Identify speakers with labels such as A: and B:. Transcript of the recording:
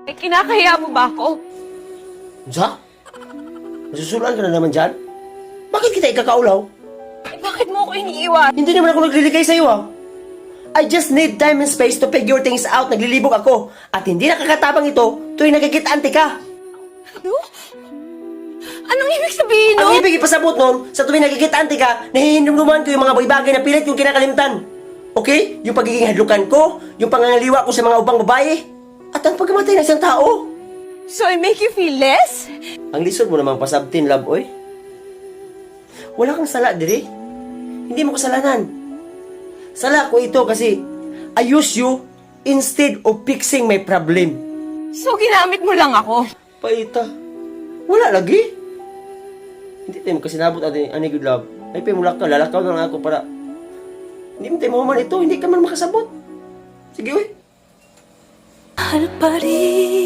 A: Eh, kinakaya mo ba ako?
B: Ja? Masusulan ka na naman dyan? Bakit kita ikakaulaw?
A: Eh, bakit mo ako iniiwan?
B: Hindi naman ako nagliligay sa'yo ah. I just need time and space to figure things out. Naglilibog ako. At hindi nakakatabang ito tuwing nagkikita-anti ka.
A: Ano? Anong ibig sabihin
B: Ang
A: nun?
B: ibig ipasabot nun, sa tuwing nagkikita-anti ka, nahihinumduman ko yung mga bagay na pilit yung kinakalimtan. Okay? Yung pagiging hadlukan ko, yung pangangaliwa ko sa mga ubang babae, at ang pagkamatay ng isang tao.
A: So I make you feel less?
B: Ang lisod mo namang pasabtin, love, oy. Wala kang sala, diri. Hindi mo kasalanan. Sala ko ito kasi I use you instead of fixing my problem.
A: So ginamit mo lang ako?
B: Paita. Wala lagi. Hindi tayo magkasinabot ani good love. Ay, pimulak ka, lalakaw na lang ako para hindi mo tayo mahuman ito, hindi ka man makasabot. Sige, oy.
A: Mahal pa rin